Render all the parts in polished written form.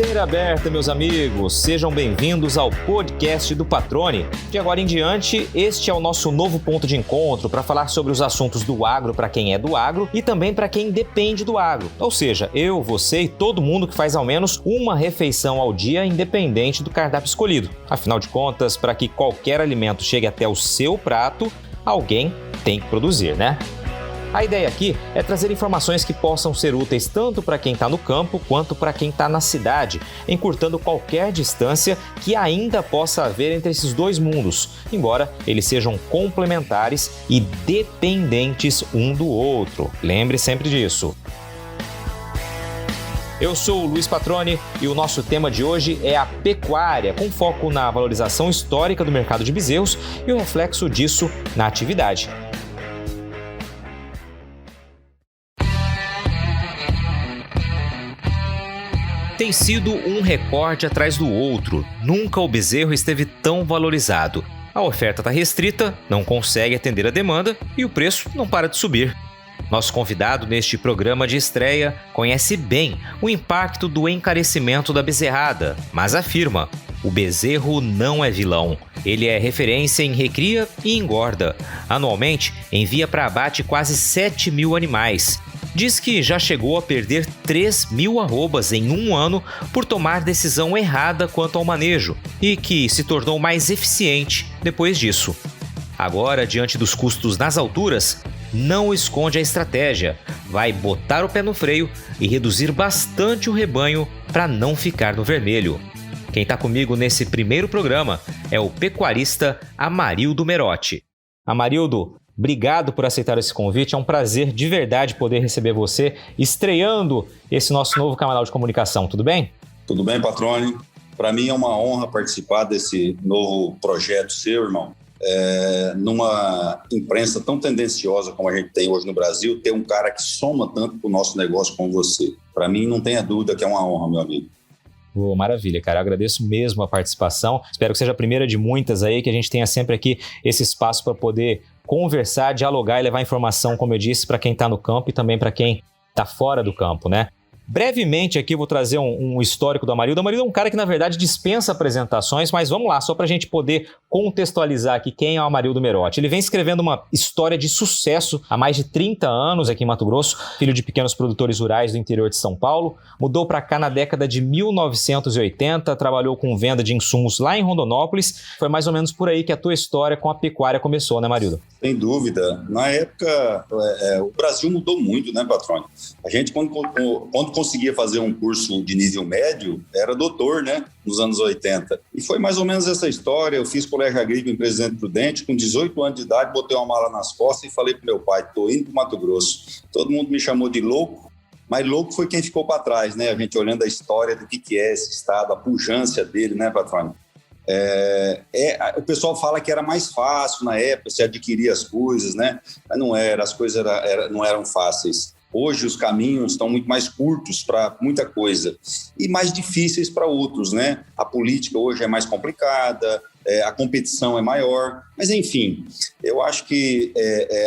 Porteira aberta, meus amigos, sejam bem-vindos ao podcast do Patrone. De agora em diante, este é o nosso novo ponto de encontro para falar sobre os assuntos do agro para quem é do agro e também para quem depende do agro. Ou seja, eu, você e todo mundo que faz ao menos uma refeição ao dia, independente do cardápio escolhido. Afinal de contas, para que qualquer alimento chegue até o seu prato, alguém tem que produzir, né? A ideia aqui é trazer informações que possam ser úteis tanto para quem está no campo quanto para quem está na cidade, encurtando qualquer distância que ainda possa haver entre esses dois mundos, embora eles sejam complementares e dependentes um do outro. Lembre sempre disso. Eu sou o Luiz Patrone e o nosso tema de hoje é a pecuária, com foco na valorização histórica do mercado de bezerros e o reflexo disso na atividade. Tem sido um recorde atrás do outro. Nunca o bezerro esteve tão valorizado. A oferta está restrita, não consegue atender a demanda e o preço não para de subir. Nosso convidado neste programa de estreia conhece bem o impacto do encarecimento da bezerrada, mas afirma: o bezerro não é vilão. Ele é referência em recria e engorda. Anualmente, envia para abate quase 7 mil animais. Diz que já chegou a perder 3 mil arrobas em um ano por tomar decisão errada quanto ao manejo e que se tornou mais eficiente depois disso. Agora, diante dos custos nas alturas, não esconde a estratégia. Vai botar o pé no freio e reduzir bastante o rebanho para não ficar no vermelho. Quem está comigo nesse primeiro programa é o pecuarista Amarildo Merotti. Amarildo, obrigado por aceitar esse convite, é um prazer de verdade poder receber você estreando esse nosso novo canal de comunicação, tudo bem? Tudo bem, Patrone. Para mim é uma honra participar desse novo projeto seu, irmão. Numa imprensa tão tendenciosa como a gente tem hoje no Brasil, ter um cara que soma tanto para o nosso negócio como você. Para mim, não tenha dúvida que é uma honra, meu amigo. Maravilha, cara. Eu agradeço mesmo a participação. Espero que seja a primeira de muitas aí, que a gente tenha sempre aqui esse espaço para poder conversar, dialogar e levar informação, como eu disse, para quem está no campo e também para quem está fora do campo, né? Brevemente aqui eu vou trazer um histórico do Amarildo. O Amarildo é um cara que, na verdade, dispensa apresentações, mas vamos lá, só para a gente poder contextualizar aqui quem é o Amarildo Merotti. Ele vem escrevendo uma história de sucesso há mais de 30 anos aqui em Mato Grosso, filho de pequenos produtores rurais do interior de São Paulo, mudou para cá na década de 1980, trabalhou com venda de insumos lá em Rondonópolis. Foi mais ou menos por aí que a tua história com a pecuária começou, né, Amarildo? Sem dúvida. Na época, o Brasil mudou muito, né, Patrone? A gente, quando conseguia fazer um curso de nível médio, era doutor, né, nos anos 80. E foi mais ou menos essa história. Eu fiz colégio agrícola em Presidente Prudente, com 18 anos de idade, botei uma mala nas costas e falei pro meu pai: tô indo pro Mato Grosso. Todo mundo me chamou de louco, mas louco foi quem ficou para trás, né? A gente olhando a história do que é esse estado, a pujança dele, né, Patrone? O pessoal fala que era mais fácil na época se adquirir as coisas, né? Mas não era, as coisas não eram fáceis. Hoje os caminhos estão muito mais curtos para muita coisa e mais difíceis para outros, né? A política hoje é mais complicada, a competição é maior, mas enfim, eu acho que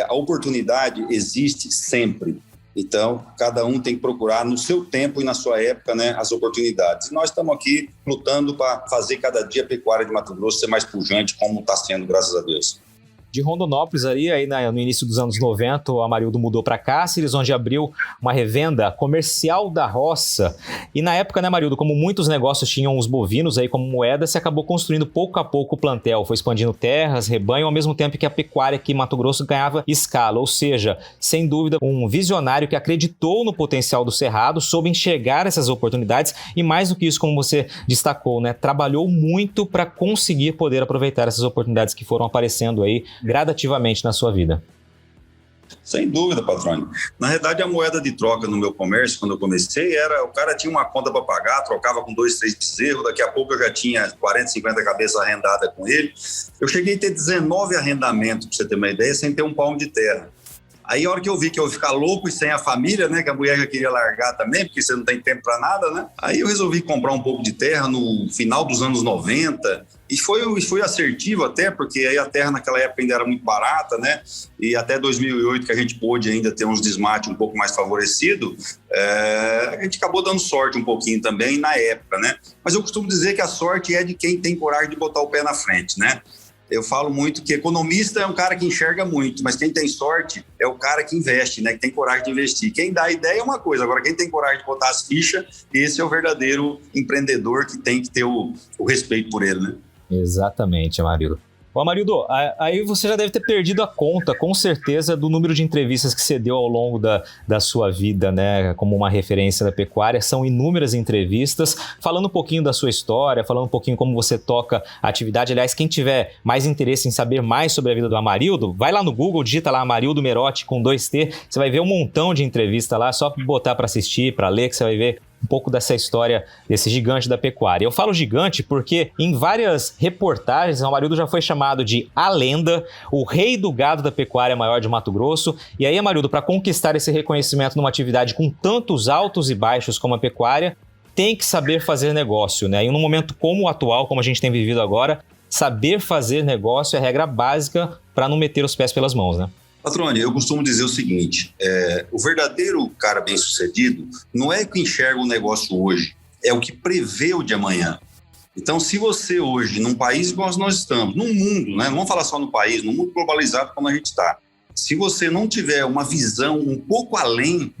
a oportunidade existe sempre. Então, cada um tem que procurar no seu tempo e na sua época, né, as oportunidades. E nós estamos aqui lutando para fazer cada dia a pecuária de Mato Grosso ser mais pujante, como está sendo, graças a Deus. De Rondonópolis, aí no início dos anos 90, o Amarildo mudou para Cáceres, onde abriu uma revenda comercial da roça. E na época, né, Amarildo, como muitos negócios tinham os bovinos aí como moeda, se acabou construindo pouco a pouco o plantel. Foi expandindo terras, rebanho, ao mesmo tempo que a pecuária aqui em Mato Grosso ganhava escala. Ou seja, sem dúvida, um visionário que acreditou no potencial do cerrado, soube enxergar essas oportunidades e, mais do que isso, como você destacou, né, trabalhou muito para conseguir poder aproveitar essas oportunidades que foram aparecendo aí gradativamente na sua vida. Sem dúvida, Patrone. Na verdade, a moeda de troca no meu comércio, quando eu comecei, o cara tinha uma conta para pagar, trocava com 2, 3 bezerros, daqui a pouco eu já tinha 40, 50 cabeças arrendadas com ele. Eu cheguei a ter 19 arrendamentos, para você ter uma ideia, sem ter um palmo de terra. Aí, a hora que eu vi que eu ia ficar louco e sem a família, né, que a mulher já queria largar também, porque você não tem tempo para nada, né? Aí eu resolvi comprar um pouco de terra no final dos anos 90, E foi assertivo até, porque aí a terra naquela época ainda era muito barata, né? E até 2008, que a gente pôde ainda ter uns desmates um pouco mais favorecidos, a gente acabou dando sorte um pouquinho também na época, né? Mas eu costumo dizer que a sorte é de quem tem coragem de botar o pé na frente, né? Eu falo muito que economista é um cara que enxerga muito, mas quem tem sorte é o cara que investe, né? Que tem coragem de investir. Quem dá ideia é uma coisa, agora quem tem coragem de botar as fichas, esse é o verdadeiro empreendedor que tem que ter o respeito por ele, né? Exatamente, Amarildo. Ô, Amarildo, aí você já deve ter perdido a conta, com certeza, do número de entrevistas que você deu ao longo da sua vida, né? Como uma referência da pecuária. São inúmeras entrevistas, falando um pouquinho da sua história, falando um pouquinho como você toca a atividade. Aliás, quem tiver mais interesse em saber mais sobre a vida do Amarildo, vai lá no Google, digita lá Amarildo Merotti com 2T, você vai ver um montão de entrevista lá, só botar para assistir, para ler, que você vai ver um pouco dessa história desse gigante da pecuária. Eu falo gigante porque em várias reportagens o Amarildo já foi chamado de a lenda, o rei do gado da pecuária maior de Mato Grosso. E aí, Amarildo, para conquistar esse reconhecimento numa atividade com tantos altos e baixos como a pecuária, tem que saber fazer negócio, né? E num momento como o atual, como a gente tem vivido agora, saber fazer negócio é a regra básica para não meter os pés pelas mãos, né? Patrone, eu costumo dizer o seguinte, o verdadeiro cara bem-sucedido não é o que enxerga o negócio hoje, é o que prevê o de amanhã. Então, se você hoje, num país igual nós estamos, num mundo, né, não vamos falar só no país, num mundo globalizado como a gente está, se você não tiver uma visão um pouco além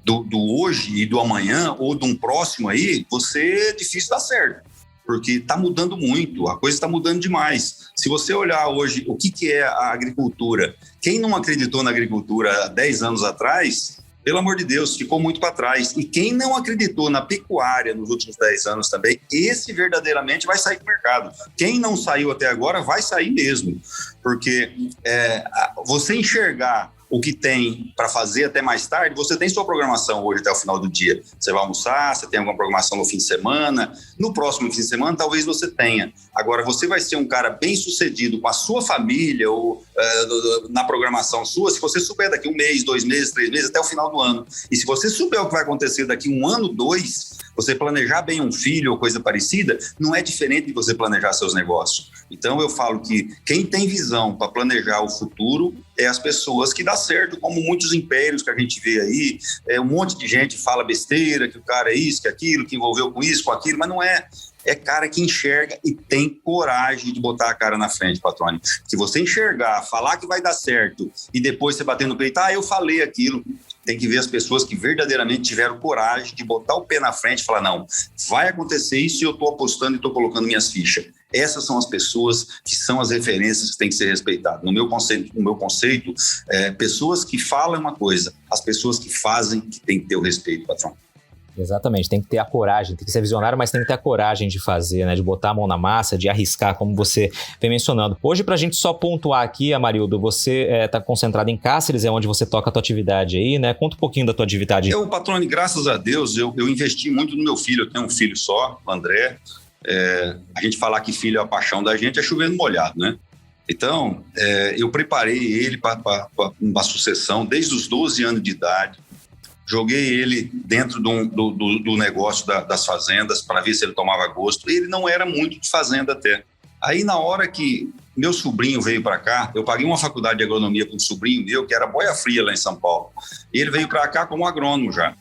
do hoje e do amanhã, ou de um próximo aí, você é difícil dar certo. Porque está mudando muito, a coisa está mudando demais. Se você olhar hoje o que é a agricultura, quem não acreditou na agricultura há 10 anos atrás, pelo amor de Deus, ficou muito para trás. E quem não acreditou na pecuária nos últimos 10 anos também, esse verdadeiramente vai sair do mercado. Quem não saiu até agora vai sair mesmo. Porque você enxergar o que tem para fazer até mais tarde, você tem sua programação hoje até o final do dia. Você vai almoçar, você tem alguma programação no fim de semana, no próximo fim de semana talvez você tenha. Agora, você vai ser um cara bem sucedido com a sua família ou na programação sua, se você souber daqui 1 mês, 2 meses, 3 meses, até o final do ano. E se você souber o que vai acontecer daqui 1 ano, 2, você planejar bem um filho ou coisa parecida, não é diferente de você planejar seus negócios. Então, eu falo que quem tem visão para planejar o futuro é as pessoas que dá certo, como muitos impérios que a gente vê aí, um monte de gente fala besteira, que o cara é isso, que é aquilo, que envolveu com isso, com aquilo, mas não é. É cara que enxerga e tem coragem de botar a cara na frente, Patrone. Se você enxergar, falar que vai dar certo e depois você bater no peito, eu falei aquilo. Tem que ver as pessoas que verdadeiramente tiveram coragem de botar o pé na frente e falar, não, vai acontecer isso e eu estou apostando e estou colocando minhas fichas. Essas são as pessoas que são as referências que têm que ser respeitadas. No meu conceito, pessoas que falam uma coisa, as pessoas que fazem que têm que ter o respeito, patrão. Exatamente, tem que ter a coragem, tem que ser visionário, mas tem que ter a coragem de fazer, né? De botar a mão na massa, de arriscar, como você vem mencionando. Hoje, pra gente só pontuar aqui, Amarildo, você tá concentrado em Cáceres, é onde você toca a tua atividade aí, né? Conta um pouquinho da tua atividade. Patrone, graças a Deus, eu investi muito no meu filho, eu tenho um filho só, o André. A gente falar que filho é a paixão da gente é chovendo molhado, né? Então, eu preparei ele para uma sucessão desde os 12 anos de idade. Joguei ele dentro do negócio das fazendas para ver se ele tomava gosto. Ele não era muito de fazenda até. Aí, na hora que meu sobrinho veio para cá, eu paguei uma faculdade de agronomia para um sobrinho meu, que era boia fria lá em São Paulo. E ele veio para cá como agrônomo já.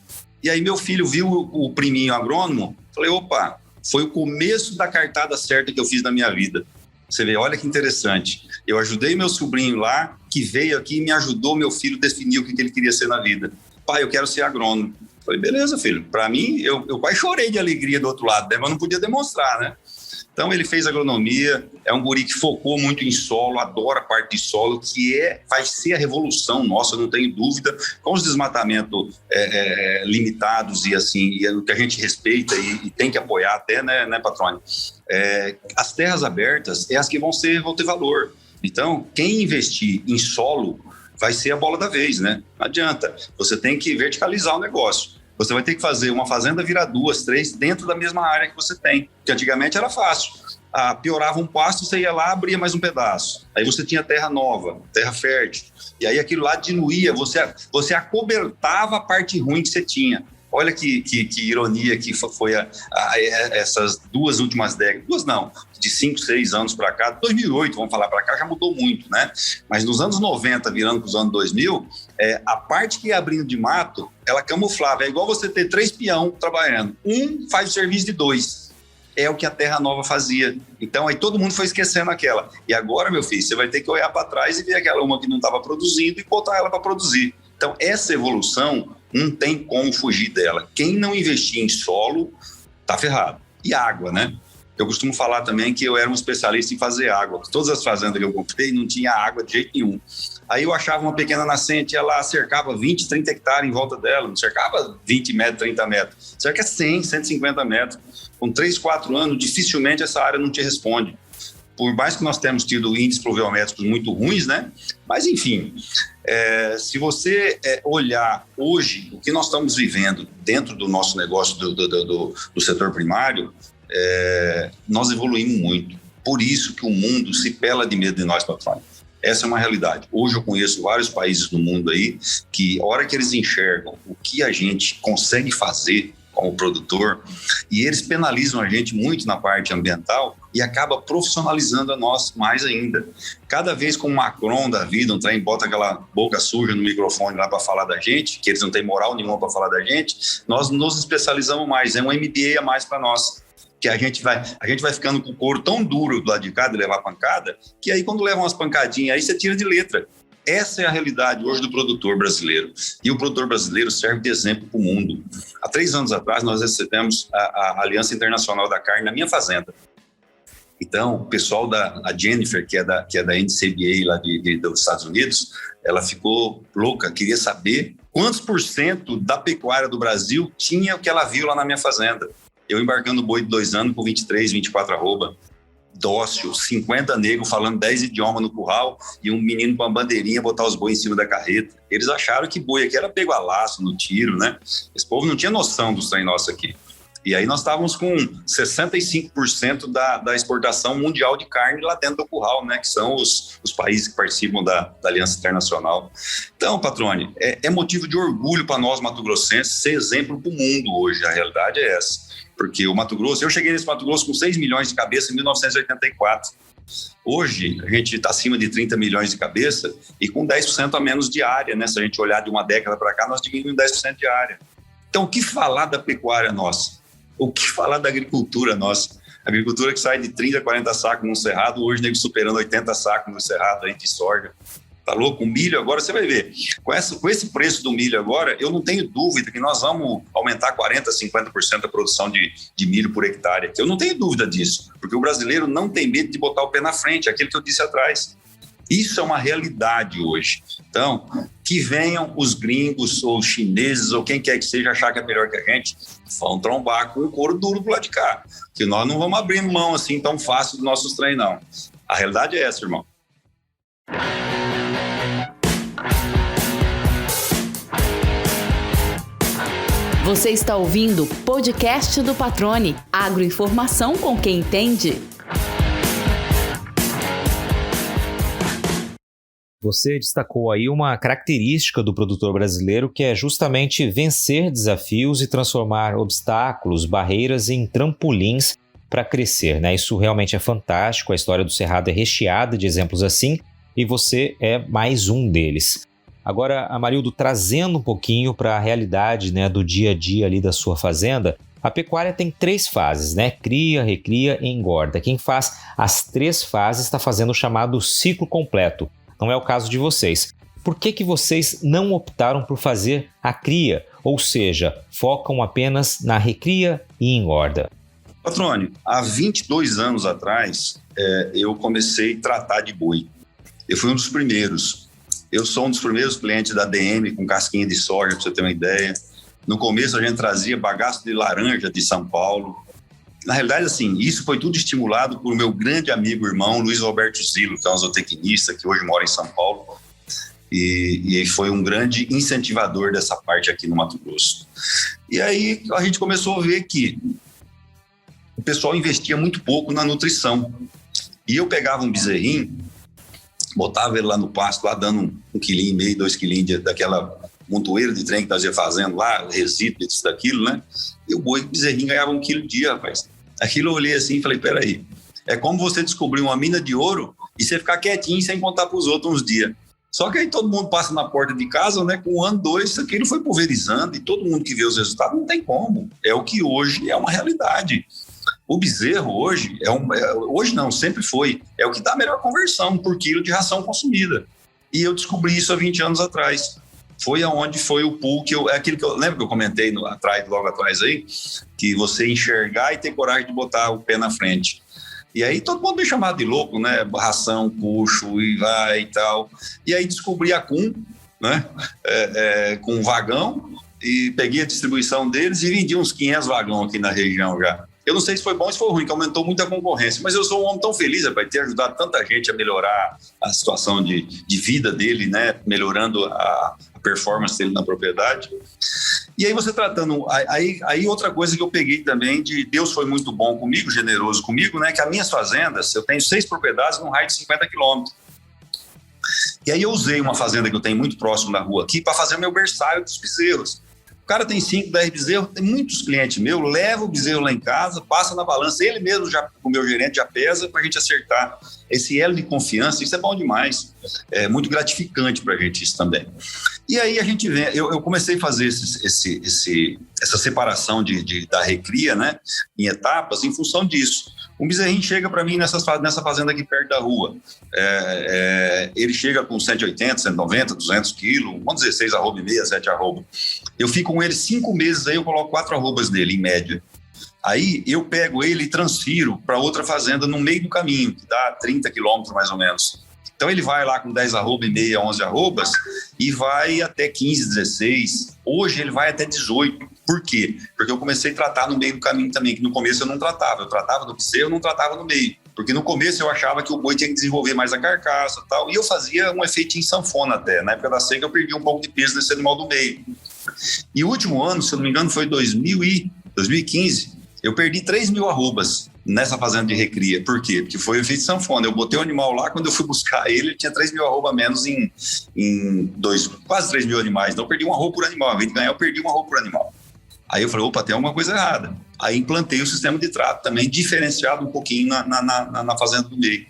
E aí meu filho viu o priminho agrônomo, falei, opa, foi o começo da cartada certa que eu fiz na minha vida. Você vê, olha que interessante. Eu ajudei meu sobrinho lá, que veio aqui e me ajudou meu filho a definir o que ele queria ser na vida. Pai, eu quero ser agrônomo. Falei, beleza, filho. Para mim, eu quase chorei de alegria do outro lado, né? Mas não podia demonstrar, né? Então, ele fez agronomia, é um guri que focou muito em solo, adora a parte de solo, que vai ser a revolução nossa, não tenho dúvida, com os desmatamentos limitados e assim, e é o que a gente respeita e tem que apoiar até, né Patrone? As terras abertas é as que vão ter valor. Então, quem investir em solo vai ser a bola da vez, né? Não adianta, você tem que verticalizar o negócio. Você vai ter que fazer uma fazenda virar 2, 3 dentro da mesma área que você tem. Porque antigamente era fácil. Piorava um pasto, você ia lá, abria mais um pedaço. Aí você tinha terra nova, terra fértil. E aí aquilo lá diluía, você acobertava a parte ruim que você tinha. Olha que ironia que foi essas 2 últimas décadas. 2 não, de 5, 6 anos para cá. 2008, vamos falar para cá, já mudou muito, né? Mas nos anos 90, virando para os anos 2000, a parte que ia abrindo de mato, ela camuflava. É igual você ter 3 peão trabalhando. Um faz o serviço de 2. É o que a Terra Nova fazia. Então, aí todo mundo foi esquecendo aquela. E agora, meu filho, você vai ter que olhar para trás e ver aquela uma que não estava produzindo e botar ela para produzir. Então, essa evolução não tem como fugir dela. Quem não investir em solo, tá ferrado. E água, né? Eu costumo falar também que eu era um especialista em fazer água. Todas as fazendas que eu comprei não tinha água de jeito nenhum. Aí eu achava uma pequena nascente, ela cercava 20, 30 hectares em volta dela. Não cercava 20 metros, 30 metros. Cerca 100, 150 metros. Com 3, 4 anos, dificilmente essa área não te responde. Por mais que nós temos tido índices pluviométricos muito ruins, né? Mas, enfim, se você olhar hoje o que nós estamos vivendo dentro do nosso negócio do setor primário, nós evoluímos muito. Por isso que o mundo se pela de medo de nós, patrão. Essa é uma realidade. Hoje eu conheço vários países do mundo aí que, a hora que eles enxergam o que a gente consegue fazer como produtor, e eles penalizam a gente muito na parte ambiental e acaba profissionalizando a nós mais ainda. Cada vez que um Macron da vida, um trem bota aquela boca suja no microfone lá para falar da gente, que eles não têm moral nenhuma para falar da gente, nós nos especializamos mais, é um MBA a mais para nós. Que a gente vai ficando com o couro tão duro do lado de cá de levar pancada, que aí quando leva umas pancadinhas aí você tira de letra. Essa é a realidade hoje do produtor brasileiro. E o produtor brasileiro serve de exemplo para o mundo. Há 3 anos atrás, nós recebemos a Aliança Internacional da Carne na minha fazenda. Então, o pessoal a Jennifer, que é da NCBA lá dos Estados Unidos, ela ficou louca, queria saber quantos % da pecuária do Brasil tinha o que ela viu lá na minha fazenda. Eu embarcando boi de 2 anos com 23, 24 arroba. Dócil, 50 negros falando 10 idiomas no curral e um menino com uma bandeirinha botar os bois em cima da carreta. Eles acharam que boi aqui era pego a laço, no tiro, né? Esse povo não tinha noção dos trem nosso aqui. E aí nós estávamos com 65% da exportação mundial de carne lá dentro do curral, né? Que são os países que participam da Aliança Internacional. Então, Patrone, é motivo de orgulho para nós, mato-grossenses, ser exemplo para o mundo hoje. A realidade é essa. Porque o Mato Grosso, eu cheguei nesse Mato Grosso com 6 milhões de cabeça em 1984. Hoje, a gente está acima de 30 milhões de cabeça e com 10% a menos de área, né? Se a gente olhar de uma década para cá, nós diminuímos 10% de área. Então, o que falar da pecuária nossa? O que falar da agricultura nossa? A agricultura que sai de 30, 40 sacos num cerrado, hoje nego superando 80 sacos no cerrado aí de soja. Tá louco? O milho agora, você vai ver. Com esse preço do milho agora, eu não tenho dúvida que nós vamos aumentar 40%, 50% a produção de milho por hectare. Eu não tenho dúvida disso, porque o brasileiro não tem medo de botar o pé na frente, aquilo que eu disse atrás. Isso é uma realidade hoje. Então, que venham os gringos ou os chineses ou quem quer que seja achar que é melhor que a gente, vão trombar com o couro duro do lado de cá. Que nós não vamos abrir mão assim tão fácil dos nossos trem, não. A realidade é essa, irmão. Você está ouvindo o podcast do Patrone. Agroinformação com quem entende. Você destacou aí uma característica do produtor brasileiro que é justamente vencer desafios e transformar obstáculos, barreiras em trampolins para crescer, né? Isso realmente é fantástico, a história do Cerrado é recheada de exemplos assim e você é mais um deles. Agora, Amarildo, trazendo um pouquinho para a realidade, né, do dia a dia ali da sua fazenda, a pecuária tem 3 fases, né? Cria, recria e engorda. Quem faz as 3 fases está fazendo o chamado ciclo completo. Não é o caso de vocês. Por que vocês não optaram por fazer a cria? Ou seja, focam apenas na recria e engorda? Patrone, há 22 anos atrás, eu comecei a tratar de boi. Eu fui um dos primeiros. Eu sou um dos primeiros clientes da DM com casquinha de soja, para você ter uma ideia. No começo, a gente trazia bagaço de laranja de São Paulo. Na realidade, assim, isso foi tudo estimulado por meu grande amigo, irmão, Luiz Roberto Zilo, que é um zootecnista, que hoje mora em São Paulo. E foi um grande incentivador dessa parte aqui no Mato Grosso. E aí, a gente começou a ver que o pessoal investia muito pouco na nutrição. E eu pegava um bezerrinho, botava ele lá no pasto, lá dando 1,5 kg, 2 kg daquela montoeiro de trem que nós ia fazendo lá, resíduo, isso, daquilo, né? E o bezerrinho ganhava 1 quilo dia, rapaz. Aquilo eu olhei assim e falei, peraí, é como você descobrir uma mina de ouro e você ficar quietinho sem contar para os outros uns dias. Só que aí todo mundo passa na porta de casa, né? Com 1 ano, 2, aquilo foi pulverizando e todo mundo que vê os resultados não tem como. É o que hoje é uma realidade. O bezerro hoje, hoje não, sempre foi, é o que dá a melhor conversão por quilo de ração consumida. E eu descobri isso há 20 anos atrás. Foi aonde foi o pool que é aquilo que eu lembro que eu comentei logo atrás aí, que você enxergar e ter coragem de botar o pé na frente. E aí todo mundo me chamava de louco, né? Ração, puxo e vai e tal. E aí descobri a CUM, né? Com um vagão, e peguei a distribuição deles e vendi uns 500 vagões aqui na região já. Eu não sei se foi bom ou se foi ruim, que aumentou muito a concorrência, mas eu sou um homem tão feliz, rapaz, ter ajudado tanta gente a melhorar a situação de vida dele, né? Melhorando a performance dele na propriedade. E aí você tratando, aí outra coisa que eu peguei também, de Deus foi muito bom comigo, generoso comigo, né? Que as minhas fazendas, eu tenho 6 propriedades num raio de 50 quilômetros. E aí eu usei uma fazenda que eu tenho muito próximo da rua aqui para fazer o meu berçário dos bezerros. O cara tem 5, 10 bezerros, tem muitos clientes meus, leva o bezerro lá em casa, passa na balança, ele mesmo, já, o meu gerente, já pesa para a gente acertar esse elo de confiança. Isso é bom demais, é muito gratificante para a gente isso também. E aí a gente vê, eu comecei a fazer essa separação da recria, né, em etapas, em função disso. Um bezerrinho chega para mim nessa fazenda aqui perto da rua. Ele chega com 180, 190, 200 quilos, vamos dizer 6 arroba e meia, 7 arroba. Eu fico com ele 5 meses, aí eu coloco 4 arrobas dele, em média. Aí eu pego ele e transfiro para outra fazenda no meio do caminho, que dá 30 quilômetros mais ou menos. Então ele vai lá com 10 arroba e meia, 11 arrobas e vai até 15, 16. Hoje ele vai até 18. Por quê? Porque eu comecei a tratar no meio do caminho também, que no começo eu não tratava. Eu tratava no bezerro, eu não tratava no meio. Porque no começo eu achava que o boi tinha que desenvolver mais a carcaça e tal. E eu fazia um efeitinho sanfona até. Na época da seca eu perdi um pouco de peso nesse animal do meio. E o último ano, se eu não me engano, foi 2015, eu perdi 3 mil arrobas nessa fazenda de recria. Por quê? Porque foi o efeito sanfona. Eu botei o animal lá, quando eu fui buscar ele tinha 3 mil arroba menos em quase 3 mil animais. Então eu perdi 1 arroba por animal. Ao invés de ganhar, eu perdi 1 arroba por animal. Aí eu falei, opa, tem alguma coisa errada. Aí implantei o sistema de trato também, diferenciado um pouquinho na fazenda do meio.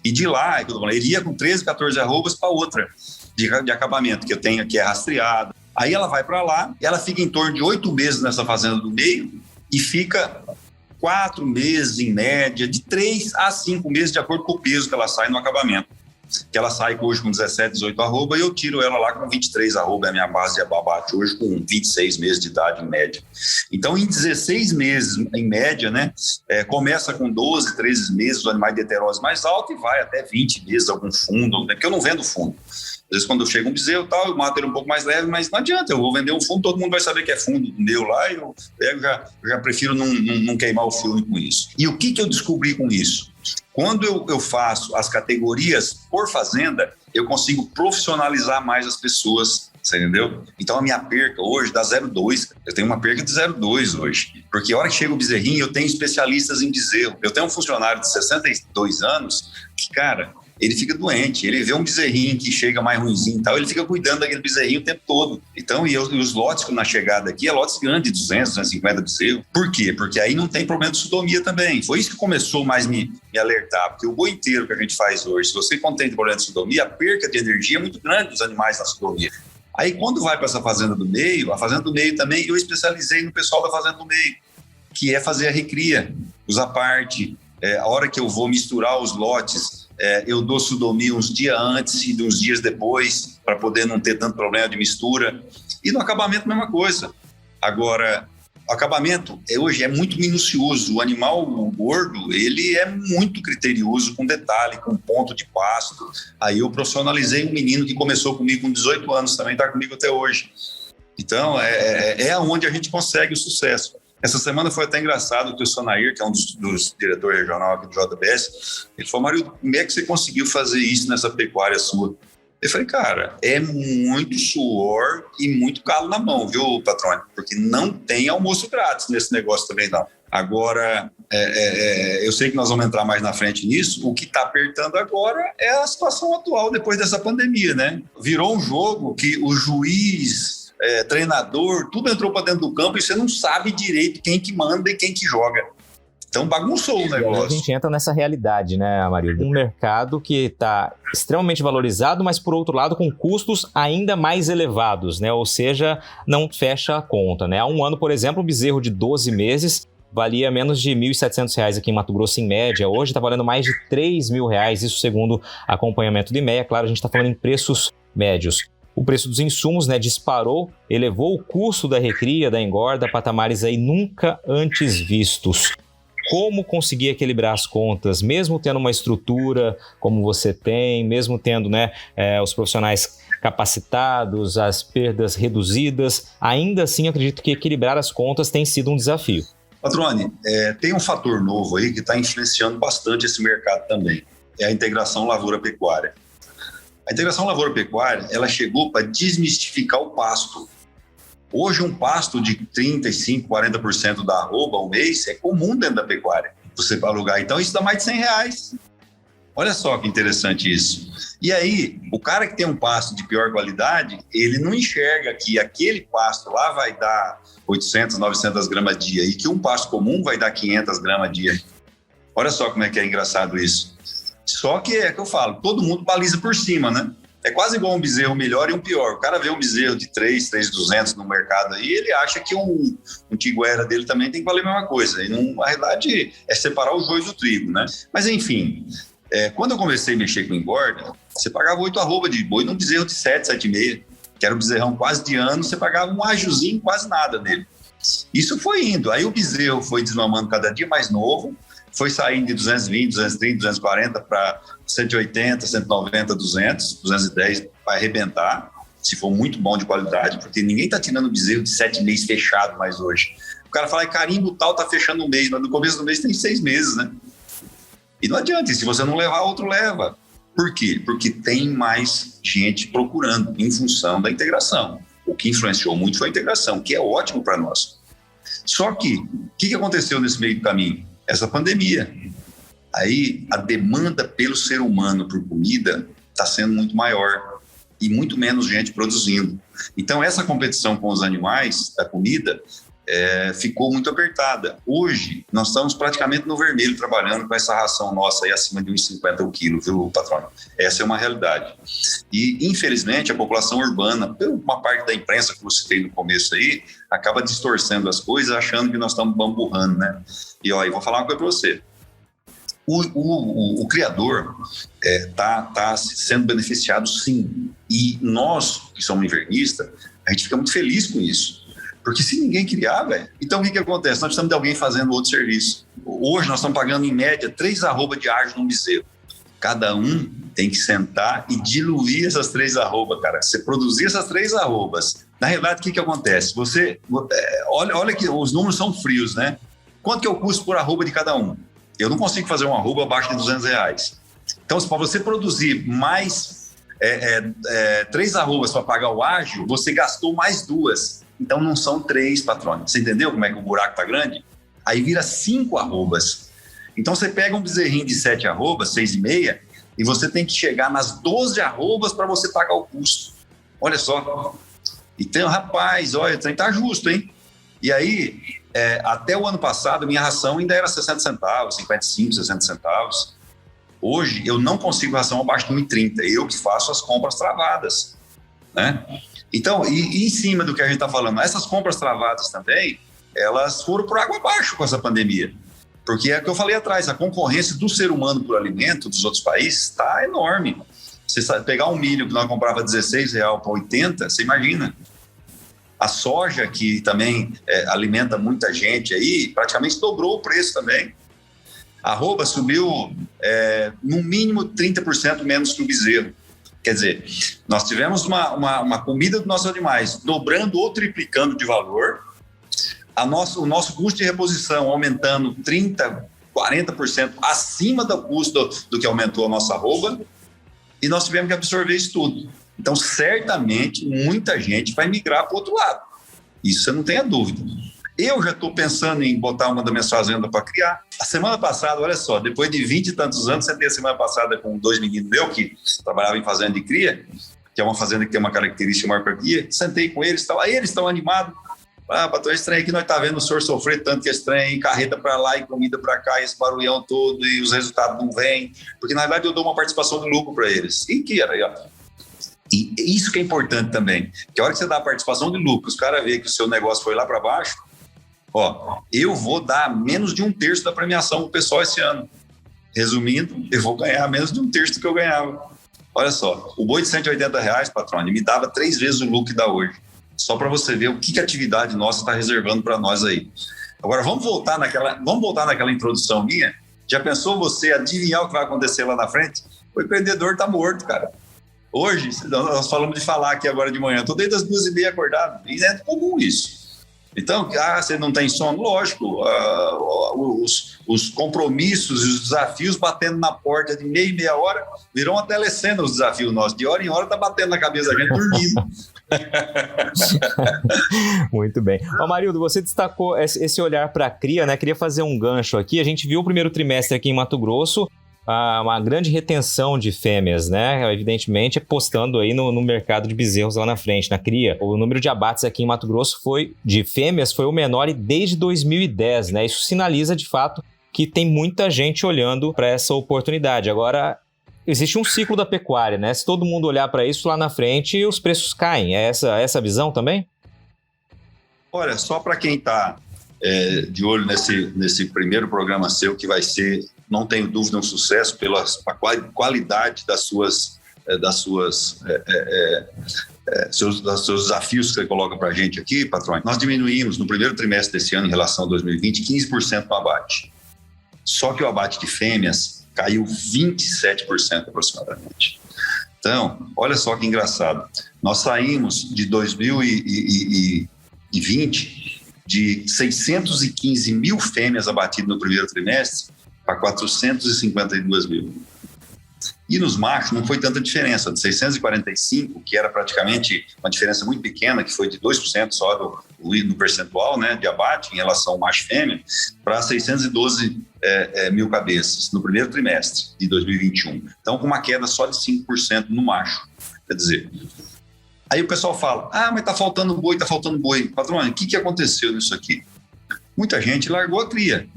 E de lá, ele ia com 13, 14 arrobas para outra de acabamento, que eu tenho, que é rastreada. Aí ela vai para lá, ela fica em torno de 8 meses nessa fazenda do meio e fica 4 meses em média, de 3 a 5 meses, de acordo com o peso que ela sai no acabamento. Que ela sai hoje com 17, 18 arroba e eu tiro ela lá com 23 arroba, é a minha base de abate hoje com 26 meses de idade em média. Então, em 16 meses, em média, né, começa com 12, 13 meses, os animais de heterose mais alto e vai até 20 meses, algum fundo, né, porque eu não vendo fundo. Às vezes, quando chega um bezerro e tal, eu mato ele um pouco mais leve, mas não adianta, eu vou vender um fundo, todo mundo vai saber que é fundo meu lá, e eu já prefiro não queimar o filme com isso. E o que eu descobri com isso? Quando eu faço as categorias por fazenda, eu consigo profissionalizar mais as pessoas, você entendeu? Então a minha perca hoje dá 0,2. Eu tenho uma perca de 0,2 hoje. Porque a hora que chega o bezerrinho, eu tenho especialistas em bezerro. Eu tenho um funcionário de 62 anos que, cara, ele fica doente. Ele vê um bezerrinho que chega mais ruimzinho e tal, ele fica cuidando daquele bezerrinho o tempo todo. Então, e os lotes na chegada aqui, é lotes grandes, 200, 250 bezerros. Por quê? Porque aí não tem problema de sudomia também. Foi isso que começou mais me alertar, porque o boi inteiro que a gente faz hoje, se você contém problema de sudomia, a perca de energia é muito grande dos animais na sudomia. Aí, quando vai para essa fazenda do meio, a fazenda do meio também, eu especializei no pessoal da fazenda do meio, que é fazer a recria, os aparte, a hora que eu vou misturar os lotes, eu dou sudomia uns dias antes e uns dias depois, para poder não ter tanto problema de mistura. E no acabamento, a mesma coisa. Agora, o acabamento hoje é muito minucioso. O animal gordo, ele é muito criterioso, com detalhe, com ponto de pasto. Aí eu profissionalizei um menino que começou comigo com 18 anos, também está comigo até hoje. Então, é onde a gente consegue o sucesso. Essa semana foi até engraçado que o Sonair, que é um dos diretores regional aqui do JBS, ele falou, Marildo, como é que você conseguiu fazer isso nessa pecuária sua? Eu falei, cara, é muito suor e muito calo na mão, viu, patrônio? Porque não tem almoço grátis nesse negócio também, não. Agora, eu sei que nós vamos entrar mais na frente nisso. O que está apertando agora é a situação atual depois dessa pandemia, né? Virou um jogo que o juiz treinador, tudo entrou para dentro do campo e você não sabe direito quem que manda e quem que joga. Então bagunçou o negócio. A gente entra nessa realidade, né, Amarildo? Um mercado que está extremamente valorizado, mas por outro lado com custos ainda mais elevados, né? Ou seja, não fecha a conta, né? Há um ano, por exemplo, um bezerro de 12 meses valia menos de R$ 1.700 aqui em Mato Grosso em média. Hoje está valendo mais de R$ 3.000, isso segundo acompanhamento do IMEA. Claro, a gente está falando em preços médios. O preço dos insumos, né, disparou, elevou o custo da recria, da engorda, a patamares aí nunca antes vistos. Como conseguir equilibrar as contas, mesmo tendo uma estrutura como você tem, mesmo tendo, né, os profissionais capacitados, as perdas reduzidas, ainda assim acredito que equilibrar as contas tem sido um desafio. Patrone, tem um fator novo aí que está influenciando bastante esse mercado também, é a integração lavoura-pecuária. A integração lavoura-pecuária, ela chegou para desmistificar o pasto. Hoje, um pasto de 35%, 40% da arroba ao mês é comum dentro da pecuária, você alugar. Então, isso dá mais de R$100. Olha só que interessante isso. E aí, o cara que tem um pasto de pior qualidade, ele não enxerga que aquele pasto lá vai dar 800, 900 gramas dia e que um pasto comum vai dar 500 gramas dia. Olha só como é que é engraçado isso. Só que é que eu falo, todo mundo baliza por cima, né? É quase igual um bezerro melhor e um pior. O cara vê um bezerro de 3.200 no mercado aí, ele acha que um tiguera dele também tem que valer a mesma coisa. E não, a realidade é separar o joio do trigo, né? Mas enfim, quando eu comecei a mexer com engorda, você pagava 8 arroba de boi num bezerro de 7, 7,5, que era um bezerrão quase de ano, você pagava um ajuzinho, quase nada nele. Isso foi indo. Aí o bezerro foi desmamando cada dia mais novo, foi saindo de 220, 230, 240 para 180, 190, 200, 210 vai arrebentar, se for muito bom de qualidade, porque ninguém está tirando bezerro de 7 meses fechado mais hoje. O cara fala, carimbo tal, tá fechando um mês, mas no começo do mês tem 6 meses, né? E não adianta, e se você não levar, outro leva. Por quê? Porque tem mais gente procurando em função da integração. O que influenciou muito foi a integração, que é ótimo para nós. Só que, o que aconteceu nesse meio do caminho? Essa pandemia. Aí a demanda pelo ser humano por comida está sendo muito maior e muito menos gente produzindo. Então essa competição com os animais da comida ficou muito apertada. Hoje nós estamos praticamente no vermelho trabalhando com essa ração nossa aí acima de 1,50 o quilo, viu, patrão? Essa é uma realidade. E infelizmente a população urbana, uma parte da imprensa que você tem no começo aí, acaba distorcendo as coisas achando que nós estamos bamburrando, né? E ó, eu vou falar uma coisa para você. O criador tá sendo beneficiado, sim. E nós, que somos invernistas, a gente fica muito feliz com isso. Porque se ninguém criar, velho... Então, o que acontece? Nós precisamos de alguém fazendo outro serviço. Hoje, nós estamos pagando, em média, 3 arrobas de ágio num bezerro. Cada um tem que sentar e diluir essas 3 arrobas, cara. Você produzir essas 3 arrobas. Na realidade, o que acontece? Você... olha que os números são frios, né? Quanto que é o custo por arroba de cada um? Eu não consigo fazer uma arroba abaixo de R$200. Então, para você produzir mais 3 arrobas para pagar o ágio, você gastou mais 2. Então, não são 3, patrão. Você entendeu como é que o buraco está grande? Aí vira 5 arrobas. Então, você pega um bezerrinho de 7 arrobas, 6,5, e você tem que chegar nas 12 arrobas para você pagar o custo. Olha só. Então, rapaz, olha, o trem tá justo, hein? E aí, até o ano passado, minha ração ainda era 60 centavos, 55, 60 centavos. Hoje, eu não consigo ração abaixo de 1,30. Eu que faço as compras travadas, né? Então, e em cima do que a gente está falando, essas compras travadas também, elas foram por água abaixo com essa pandemia. Porque é o que eu falei atrás, a concorrência do ser humano por alimento dos outros países está enorme. Você sabe, pegar um milho que nós comprava R$16 para 80, você imagina. A soja, que também alimenta muita gente aí, praticamente dobrou o preço também. A arroba subiu no mínimo 30% menos que o bezerro. Quer dizer, nós tivemos uma comida dos nossos animais dobrando ou triplicando de valor, o nosso custo de reposição aumentando 30%, 40% acima do custo do que aumentou a nossa arroba, e nós tivemos que absorver isso tudo. Então, certamente, muita gente vai migrar para o outro lado. Isso você não tenha dúvida. Eu já estou pensando em botar uma das minhas fazendas para criar. A semana passada, olha só, depois de 20 e tantos anos, sentei a semana passada com 2 meninos meus que trabalhavam em fazenda de cria, que é uma fazenda que tem uma característica maior para guia. Sentei com eles, aí eles estão animados. Patrão, esse trem aqui nós tá vendo o senhor sofrer tanto que esse trem, carreta para lá e comida para cá, esse barulhão todo, e os resultados não vêm. Porque, na verdade, eu dou uma participação de lucro para eles. E que era aí, ó. E isso que é importante também, que a hora que você dá a participação de lucro, os caras veem que o seu negócio foi lá para baixo, ó, eu vou dar menos de 1/3 da premiação pro pessoal esse ano. Resumindo, eu vou ganhar menos de 1/3 do que eu ganhava. Olha só, o boi de R$180, patrônio, me dava 3 vezes o lucro que dá hoje. Só para você ver o que a atividade nossa está reservando para nós aí. Agora, vamos voltar naquela introdução minha. Já pensou você adivinhar o que vai acontecer lá na frente? O empreendedor está morto, cara. Hoje, nós falamos de falar aqui agora de manhã, estou desde as 2h30 acordado, e é comum isso. Então, você não tem sono? Lógico, os compromissos e os desafios batendo na porta de meia hora, virou uma telecena os desafios nossos. De hora em hora está batendo na cabeça da gente dormindo. Muito bem. Marildo, você destacou esse olhar para a cria, né? Queria fazer um gancho aqui. A gente viu o primeiro trimestre aqui em Mato Grosso, uma grande retenção de fêmeas, né? Evidentemente, apostando aí no mercado de bezerros lá na frente, na cria. O número de abates aqui em Mato Grosso de fêmeas foi o menor desde 2010, né? Isso sinaliza, de fato, que tem muita gente olhando para essa oportunidade. Agora, existe um ciclo da pecuária, né? Se todo mundo olhar para isso lá na frente, os preços caem. É essa a visão também? Olha, só para quem está de olho nesse primeiro programa seu, que vai ser, não tenho dúvida, um sucesso pela qualidade dos seus desafios que você coloca para a gente aqui, patrão. Nós diminuímos no primeiro trimestre desse ano, em relação a 2020, 15% no abate. Só que o abate de fêmeas caiu 27% aproximadamente. Então, olha só que engraçado. Nós saímos de 2020 de 615 mil fêmeas abatidas no primeiro trimestre para 452 mil. E nos machos não foi tanta diferença, de 645, que era praticamente uma diferença muito pequena, que foi de 2% só no percentual, né, de abate em relação ao macho e fêmea, para 612 mil cabeças no primeiro trimestre de 2021. Então, com uma queda só de 5% no macho. Quer dizer, aí o pessoal fala, mas tá faltando boi. Patrão, o que aconteceu nisso aqui? Muita gente largou a cria.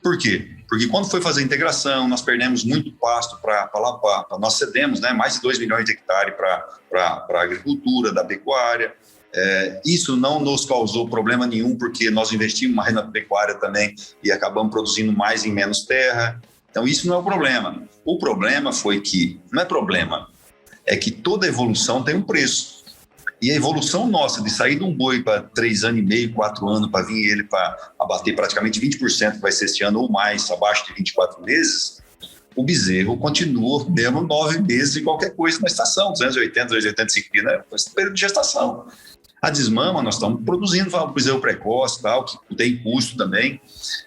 Por quê? Porque quando foi fazer a integração, nós perdemos muito pasto nós cedemos, né, mais de 2 milhões de hectares para a agricultura, da pecuária. Isso não nos causou problema nenhum, porque nós investimos mais na pecuária também e acabamos produzindo mais em menos terra. Então, isso não é o problema. O problema foi que, não é problema, é que toda evolução tem um preço. E a evolução nossa de sair de um boi para 3 anos e meio, 4 anos, para vir ele para abater praticamente 20%, que vai ser esse ano ou mais, abaixo de 24 meses, o bezerro continua mesmo 9 meses e qualquer coisa na estação, 280, 285 dias, né? Esse período de gestação. A desmama, nós estamos produzindo o bezerro precoce, tal, que tem custo também,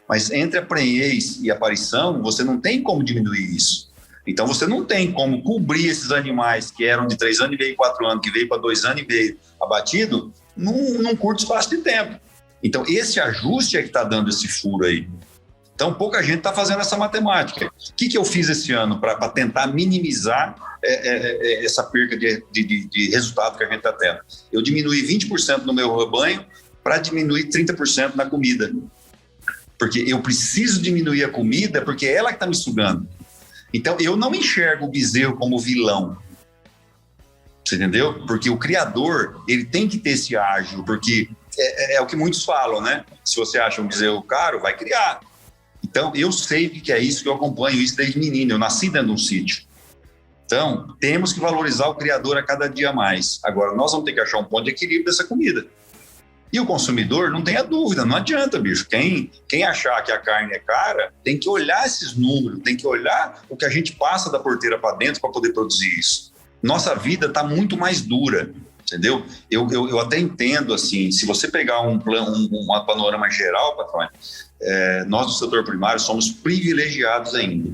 mas entre a prenhez e a aparição, você não tem como diminuir isso. Então, você não tem como cobrir esses animais que eram de 3 anos e meio, 4 anos, que veio para 2 anos e meio abatido, num curto espaço de tempo. Então, esse ajuste é que está dando esse furo aí. Então, pouca gente está fazendo essa matemática. O que eu fiz esse ano para tentar minimizar essa perca de resultado que a gente está tendo? Eu diminuí 20% no meu rebanho para diminuir 30% na comida. Porque eu preciso diminuir a comida porque é ela que está me sugando. Então, eu não enxergo o bezerro como vilão, você entendeu? Porque o criador, ele tem que ter esse ágio, porque é o que muitos falam, né? Se você acha um bezerro caro, vai criar. Então, eu sei que é isso, que eu acompanho isso desde menino, eu nasci dentro de um sítio. Então, temos que valorizar o criador a cada dia mais. Agora, nós vamos ter que achar um ponto de equilíbrio dessa comida. E o consumidor, não tenha dúvida, não adianta, bicho. Quem achar que a carne é cara, tem que olhar esses números, tem que olhar o que a gente passa da porteira para dentro para poder produzir isso. Nossa vida está muito mais dura, entendeu? Eu até entendo, assim, se você pegar um panorama geral, patrão, nós do setor primário somos privilegiados ainda.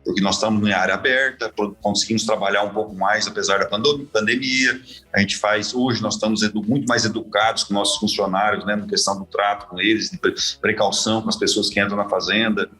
Porque nós estamos em área aberta, conseguimos trabalhar um pouco mais, apesar da pandemia. A gente hoje nós estamos muito mais educados com nossos funcionários, né, na questão do trato com eles, de precaução com as pessoas que entram na fazenda.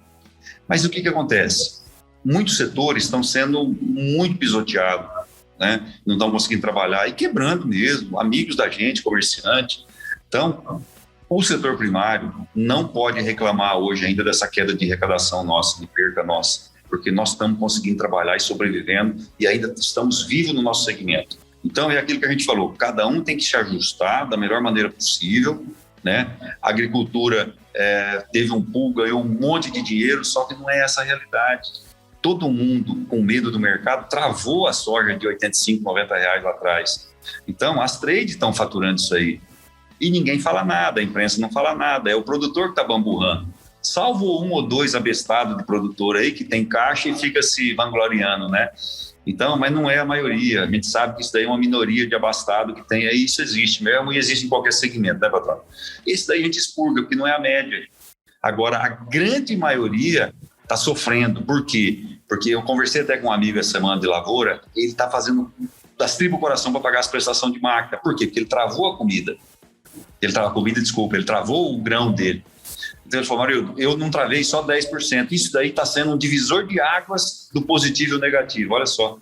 Mas o que acontece? Muitos setores estão sendo muito pisoteados. né? Não estão conseguindo trabalhar e quebrando mesmo, amigos da gente, comerciante. Então, o setor primário não pode reclamar hoje ainda dessa queda de arrecadação nossa, de perca nossa, porque nós estamos conseguindo trabalhar e sobrevivendo e ainda estamos vivos no nosso segmento. Então, é aquilo que a gente falou, cada um tem que se ajustar da melhor maneira possível, né? A agricultura teve um pool, ganhou um monte de dinheiro, só que não é essa a realidade. Todo mundo, com medo do mercado, travou a soja de R$85, R$90 lá atrás. Então, as trades estão faturando isso aí. E ninguém fala nada, a imprensa não fala nada, é o produtor que está bamburrando. Salvo um ou dois abestados de produtor aí que tem caixa e fica se vangloriando, né? Então, mas não é a maioria. A gente sabe que isso daí é uma minoria de abastado que tem aí, isso existe mesmo e existe em qualquer segmento, né, patrão? Isso daí a gente expurga, porque não é a média. Agora, a grande maioria está sofrendo. Por quê? Porque eu conversei até com um amigo essa semana de lavoura, ele está fazendo das tripas o coração para pagar as prestações de máquina. Por quê? Porque ele travou a comida. Ele travou o grão dele. Então ele falou, Marildo, eu não travei só 10%. Isso daí está sendo um divisor de águas do positivo e o negativo, olha só.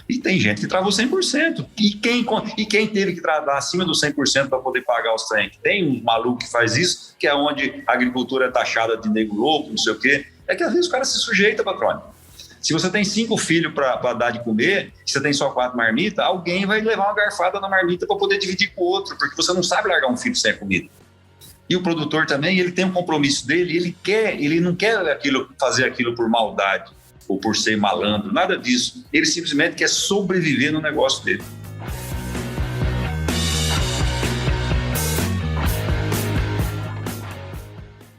E tem gente que travou 100%. E quem teve que travar acima do 100% para poder pagar os trem? Tem um maluco que faz isso, que é onde a agricultura é taxada de nego louco, não sei o quê. É que às vezes o cara se sujeita, patrônio. Se você tem 5 filhos para dar de comer, se você tem só 4 marmitas, alguém vai levar uma garfada na marmita para poder dividir com o outro, porque você não sabe largar um filho sem comida. E o produtor também, ele tem um compromisso dele, ele não quer fazer aquilo por maldade ou por ser malandro, nada disso. Ele simplesmente quer sobreviver no negócio dele.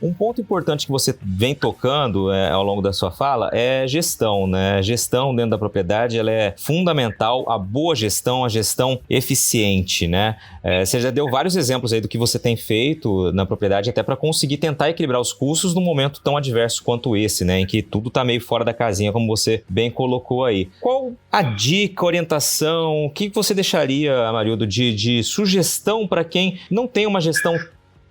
Um ponto importante que você vem tocando ao longo da sua fala é gestão, né? Gestão dentro da propriedade, ela é fundamental, a boa gestão, a gestão eficiente, né? Você já deu vários exemplos aí do que você tem feito na propriedade até para conseguir tentar equilibrar os custos num momento tão adverso quanto esse, né? Em que tudo está meio fora da casinha, como você bem colocou aí. Qual a dica, orientação, o que você deixaria, Amarildo, de sugestão para quem não tem uma gestão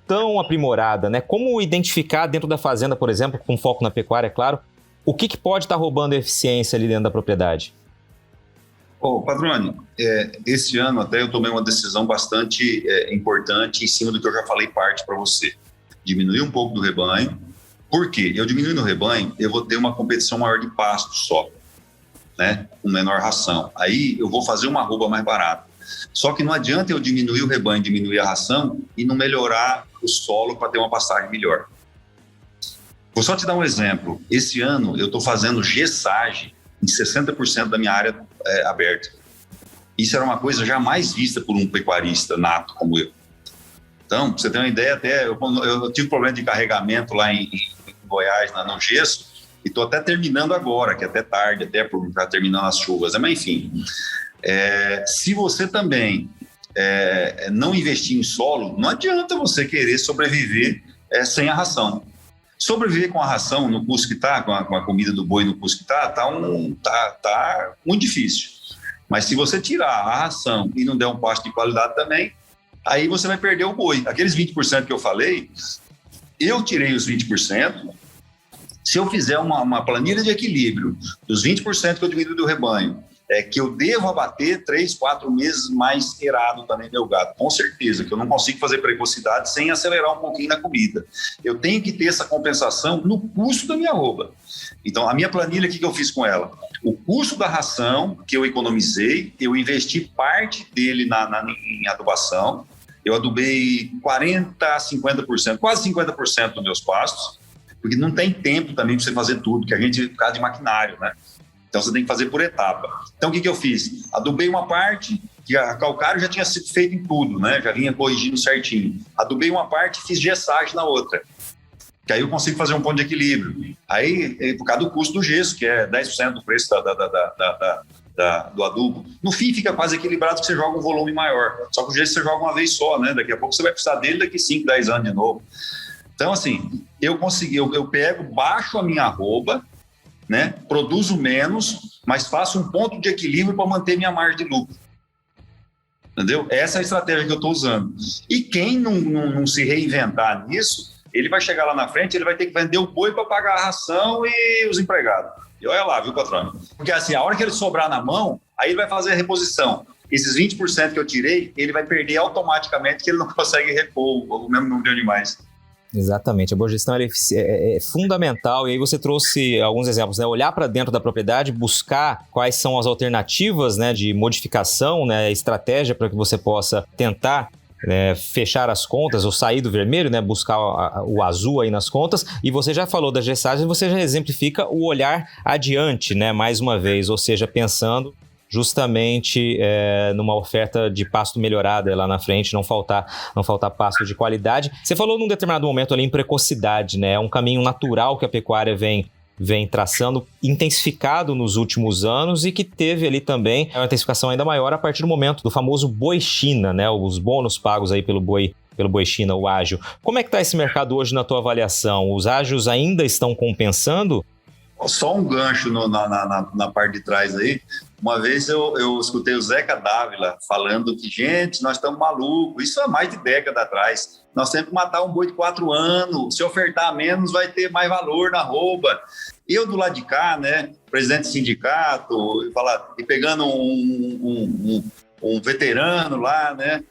tão aprimorada, né? Como identificar dentro da fazenda, por exemplo, com foco na pecuária, é claro, o que pode estar roubando a eficiência ali dentro da propriedade? Padrone, esse ano até eu tomei uma decisão bastante importante em cima do que eu já falei parte para você. Diminuir um pouco do rebanho. Por quê? Eu diminuindo o rebanho, eu vou ter uma competição maior de pasto só, né? Com menor ração. Aí eu vou fazer uma arroba mais barata. Só que não adianta eu diminuir o rebanho, diminuir a ração e não melhorar o solo para ter uma pastagem melhor. Vou só te dar um exemplo. Esse ano eu estou fazendo gessagem em 60% da minha área aberta. Isso era uma coisa jamais vista por um pecuarista nato como eu. Então, para você ter uma ideia, até eu tive problema de carregamento lá em Goiás, no gesso, e estou até terminando agora, que é até tarde, até por estar terminando as chuvas, mas enfim. Se você também não investir em solo, não adianta você querer sobreviver sem a ração. Sobreviver com a ração no custo que está, com a comida do boi no custo que está muito difícil. Mas se você tirar a ração e não der um pasto de qualidade também, aí você vai perder o boi. Aqueles 20% que eu falei, eu tirei os 20%. Se eu fizer uma planilha de equilíbrio dos 20% que eu diminuo do rebanho, que eu devo abater 3, 4 meses mais errado também meu gado, com certeza, que eu não consigo fazer precocidade sem acelerar um pouquinho na comida. Eu tenho que ter essa compensação no custo da minha arroba. Então, a minha planilha, o que eu fiz com ela? O custo da ração que eu economizei, eu investi parte dele em adubação, eu adubei 40% a 50%, quase 50% dos meus pastos, porque não tem tempo também para você fazer tudo, que a gente por causa de maquinário, né? Então, você tem que fazer por etapa. Então, o que eu fiz? Adubei uma parte, que a calcário já tinha sido feito em tudo, né? Já vinha corrigindo certinho. Adubei uma parte e fiz gessagem na outra. Que aí eu consigo fazer um ponto de equilíbrio. Aí, por causa do custo do gesso, que é 10% do preço do adubo. No fim, fica quase equilibrado que você joga um volume maior. Só que o gesso você joga uma vez só, né? Daqui a pouco você vai precisar dele daqui 5, 10 anos de novo. Então, assim, eu pego, baixo a minha arroba, né? Produzo menos, mas faço um ponto de equilíbrio para manter minha margem de lucro. Entendeu? Essa é a estratégia que eu estou usando. E quem não se reinventar nisso, ele vai chegar lá na frente, ele vai ter que vender o boi para pagar a ração e os empregados. E olha lá, viu, patrão? Porque assim, a hora que ele sobrar na mão, Aí ele vai fazer a reposição. Esses 20% que eu tirei, ele vai perder automaticamente, que ele não consegue repor o mesmo número de animais. Exatamente, a boa gestão é fundamental, e aí você trouxe alguns exemplos, né? Olhar para dentro da propriedade, buscar quais são as alternativas, né, de modificação, né, estratégia para que você possa tentar fechar as contas ou sair do vermelho, né, buscar o azul aí nas contas. E você já falou da gestagem, você já exemplifica o olhar adiante, né, mais uma vez, ou seja, pensando justamente numa oferta de pasto melhorada lá na frente, não faltar pasto de qualidade. Você falou num determinado momento ali em precocidade, né? É um caminho natural que a pecuária vem traçando, intensificado nos últimos anos e que teve ali também uma intensificação ainda maior a partir do momento do famoso boi China, né? Os bônus pagos aí pelo boi China, o ágio. Como é que está esse mercado hoje na tua avaliação? Os ágios ainda estão compensando? Só um gancho na parte de trás aí. Uma vez eu escutei o Zeca Dávila falando que, gente, nós estamos malucos. Isso há mais de década atrás. Nós temos que matar um boi de 4 anos. Se ofertar menos, vai ter mais valor na arroba. Eu, do lado de cá, né, presidente do sindicato, e pegando um veterano lá, né,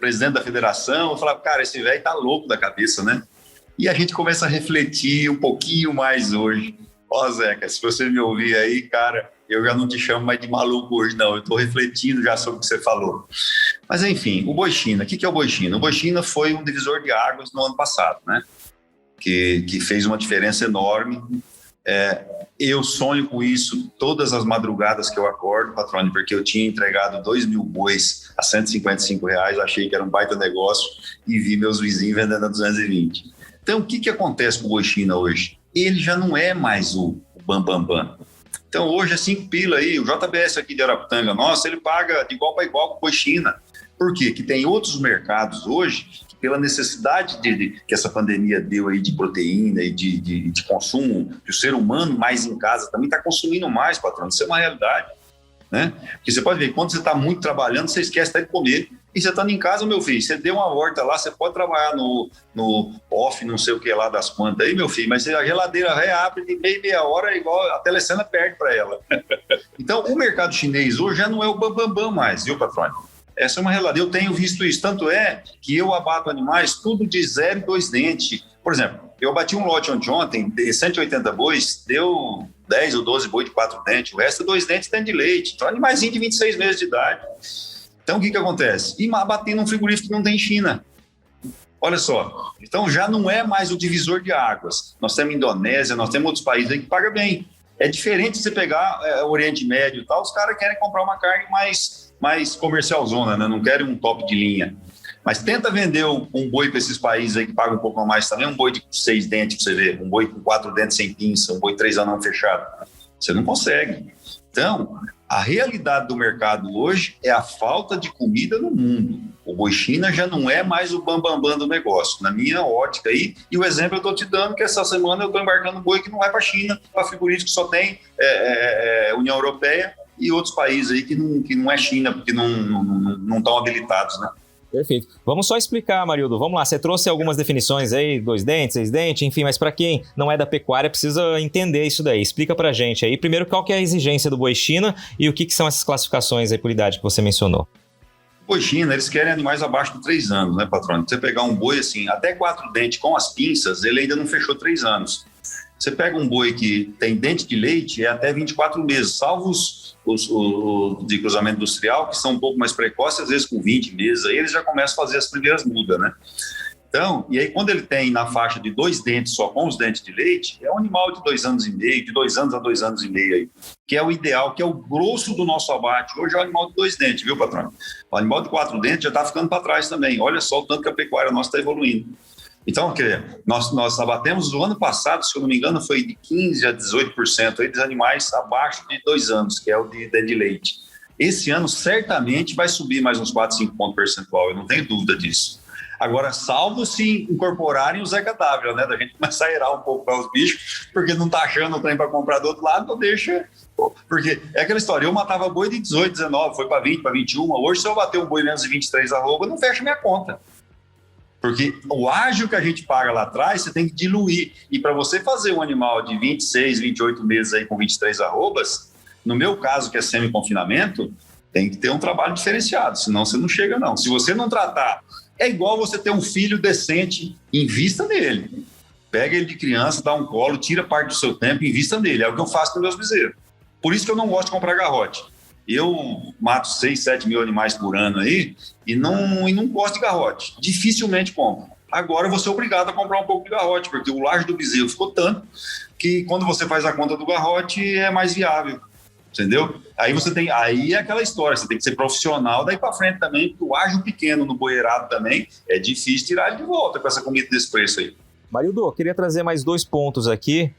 presidente da federação, eu falava, cara, esse velho tá louco da cabeça, né? E a gente começa a refletir um pouquinho mais hoje. Ó, Zeca, se você me ouvir aí, cara, eu já não te chamo mais de maluco hoje, não. Eu estou refletindo já sobre o que você falou. Mas, enfim, o boi China. O que é o boi China? O boi China foi um divisor de águas no ano passado, né? Que fez uma diferença enorme. Eu sonho com isso todas as madrugadas que eu acordo, Patrone, porque eu tinha entregado 2.000 bois a R$155, achei que era um baita negócio e vi meus vizinhos vendendo a 220. Então, o que acontece com o boi China hoje? Ele já não é mais o bam. Então, hoje é 5 pila aí, o JBS aqui de Araputanga, nossa, ele paga de igual para igual com o boi China. Por quê? Que tem outros mercados hoje, que pela necessidade que essa pandemia deu aí de proteína e de consumo, que o ser humano mais em casa também está consumindo mais, patrão, isso é uma realidade, né? Porque você pode ver, quando você está muito trabalhando, você esquece até de comer. E você estando em casa, meu filho, você deu uma horta lá, você pode trabalhar no off, não sei o que lá das plantas aí, meu filho, mas a geladeira reabre de meia hora, igual a telecena perde para ela. Então, o mercado chinês hoje já não é o bambambam mais, viu, patrão? Essa é uma realidade, eu tenho visto isso, tanto é que eu abato animais tudo de 0 e 2 dentes. Por exemplo, eu abati um lote ontem, de 180 bois, deu 10 ou 12 boi de 4 dentes, o resto é 2 dentes de leite, então animaizinho de 26 meses de idade. Então, o que acontece? E abater num frigorífico que não tem China. Olha só, então já não é mais o divisor de águas. Nós temos Indonésia, nós temos outros países aí que pagam bem. É diferente você pegar o Oriente Médio e tal, os caras querem comprar uma carne mais comercialzona, né? Não querem um top de linha. Mas tenta vender um boi para esses países aí que pagam um pouco mais também, um boi de 6 dentes, para você ver, um boi com 4 dentes sem pinça, um boi 3 anão fechado. Você não consegue. Então, a realidade do mercado hoje é a falta de comida no mundo. O boi China já não é mais o bambambam do negócio, na minha ótica aí. E o exemplo eu estou te dando que essa semana eu estou embarcando um boi que não vai para a China, para frigorífico que só tem União Europeia e outros países aí que não é China, porque não estão habilitados, né? Perfeito. Vamos só explicar, Marildo. Vamos lá, você trouxe algumas definições aí, 2 dentes, 6 dentes, enfim, mas para quem não é da pecuária precisa entender isso daí. Explica pra gente aí, primeiro, qual que é a exigência do boi China e o que são essas classificações aí por idade que você mencionou. O boi China, eles querem animais abaixo de 3 anos, né, patrão? Você pegar um boi assim, até 4 dentes com as pinças, ele ainda não fechou 3 anos. Você pega um boi que tem dente de leite, é até 24 meses, salvo os de cruzamento industrial, que são um pouco mais precoces, às vezes com 20 meses, aí eles já começam a fazer as primeiras mudas, né? Então, e aí quando ele tem na faixa de 2 dentes só com os dentes de leite, é um animal de 2 anos e meio, de 2 anos a 2 anos e meio aí, que é o ideal, que é o grosso do nosso abate. Hoje é o animal de 2 dentes, viu, patrão? O animal de 4 dentes já está ficando para trás também. Olha só o tanto que a pecuária nossa está evoluindo. Então, nós abatemos no ano passado, se eu não me engano, foi de 15% a 18% aí dos animais abaixo de 2 anos, que é o de leite. Esse ano, certamente, vai subir mais uns 4, 5 pontos percentual, eu não tenho dúvida disso. Agora, salvo se incorporarem o Zeca Dávila, né? Da gente começar a irar um pouco para os bichos, porque não está achando o trem para comprar do outro lado, então deixa... Porque é aquela história, eu matava boi de 18, 19, foi para 20, para 21, hoje se eu bater um boi menos de 23 arroba, não fecha minha conta. Porque o ágio que a gente paga lá atrás, você tem que diluir. E para você fazer um animal de 26, 28 meses aí com 23 arrobas, No meu caso, que é semi-confinamento, tem que ter um trabalho diferenciado, senão você não chega, não. Se você não tratar, é igual você ter um filho decente, invista nele. Pega ele de criança, dá um colo, tira parte do seu tempo e invista nele. É o que eu faço com meus bezerros. Por isso que eu não gosto de comprar garrote. Eu mato 6, 7 mil animais por ano aí e não gosto de garrote. Dificilmente compro. Agora eu vou ser obrigado a comprar um pouco de garrote, porque o laje do bezerro ficou tanto que quando você faz a conta do garrote é mais viável. Entendeu? Aí é aquela história, você tem que ser profissional daí para frente também, porque o ágio pequeno no boeirado também é difícil tirar ele de volta com essa comida desse preço aí. Marildo, eu queria trazer mais 2 pontos aqui.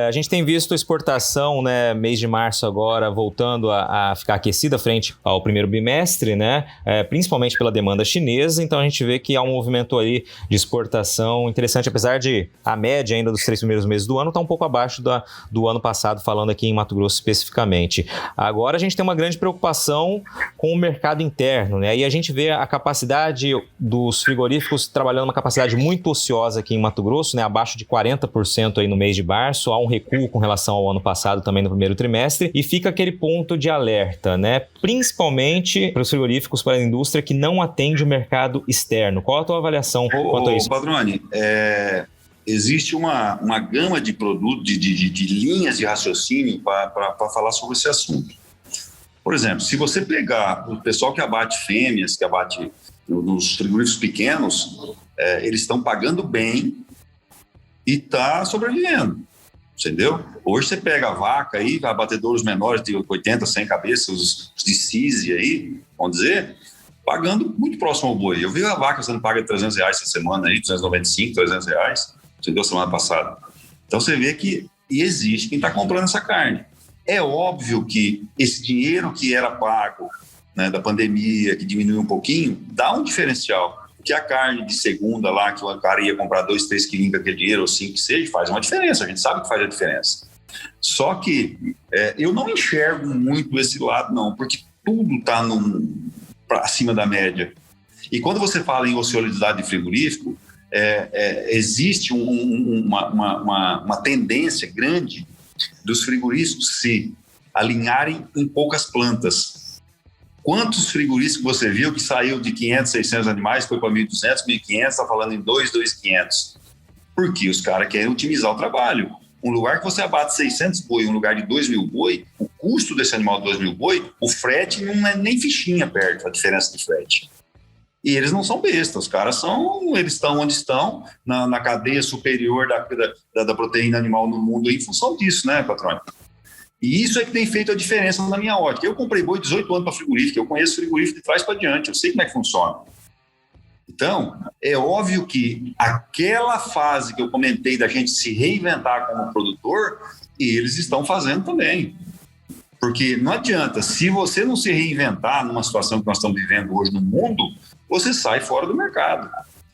A gente tem visto a exportação, né, mês de março agora, voltando a ficar aquecida frente ao primeiro bimestre, né, principalmente pela demanda chinesa. Então a gente vê que há um movimento aí de exportação interessante, apesar de a média ainda dos 3 primeiros meses do ano está um pouco abaixo do ano passado, falando aqui em Mato Grosso especificamente. Agora a gente tem uma grande preocupação com o mercado interno, né, e a gente vê a capacidade dos frigoríficos trabalhando uma capacidade muito ociosa aqui em Mato Grosso, né, abaixo de 40% aí no mês de março. Há um recuo com relação ao ano passado também no primeiro trimestre e fica aquele ponto de alerta, né? Principalmente para os frigoríficos, para a indústria que não atende o mercado externo. Qual a tua avaliação quanto a isso? Padrone, existe uma gama de produtos, de linhas de raciocínio para falar sobre esse assunto. Por exemplo, se você pegar o pessoal que abate fêmeas, que abate nos frigoríficos pequenos, eles estão pagando bem e está sobrevivendo. Entendeu? Hoje você pega a vaca aí, abatedouros menores de 80, 100 cabeças, os de CISI aí, vamos dizer, pagando muito próximo ao boi. Eu vi a vaca sendo paga R$300 essa semana aí, 295, R$300, entendeu? Semana passada. Então você vê que existe quem está comprando essa carne. É óbvio que esse dinheiro que era pago, né, da pandemia, que diminuiu um pouquinho, dá um diferencial. Que a carne de segunda lá, que o cara ia comprar 2, 3 quilinhos com aquele dinheiro, ou 5 que seja, faz uma diferença, a gente sabe que faz a diferença. Só que eu não enxergo muito esse lado, não, porque tudo está acima da média. E quando você fala em ociosidade de frigorífico, existe uma tendência grande dos frigoríficos se alinharem em poucas plantas. Quantos frigoríficos você viu que saiu de 500, 600 animais, foi para 1.200, 1.500, está falando em 2.500? Porque os caras querem otimizar o trabalho. Um lugar que você abate 600 boi, um lugar de 2.000 boi, o custo desse animal de 2.000 boi, o frete não é nem fichinha perto, a diferença de frete. E eles não são bestas, os caras eles estão onde estão, na cadeia superior da proteína animal no mundo em função disso, né, patrão? E isso é que tem feito a diferença na minha ótica. Eu comprei boi 18 anos para frigorífico, eu conheço frigorífico de trás para diante, eu sei como é que funciona. Então, é óbvio que aquela fase que eu comentei da gente se reinventar como produtor, eles estão fazendo também. Porque não adianta, se você não se reinventar numa situação que nós estamos vivendo hoje no mundo, você sai fora do mercado.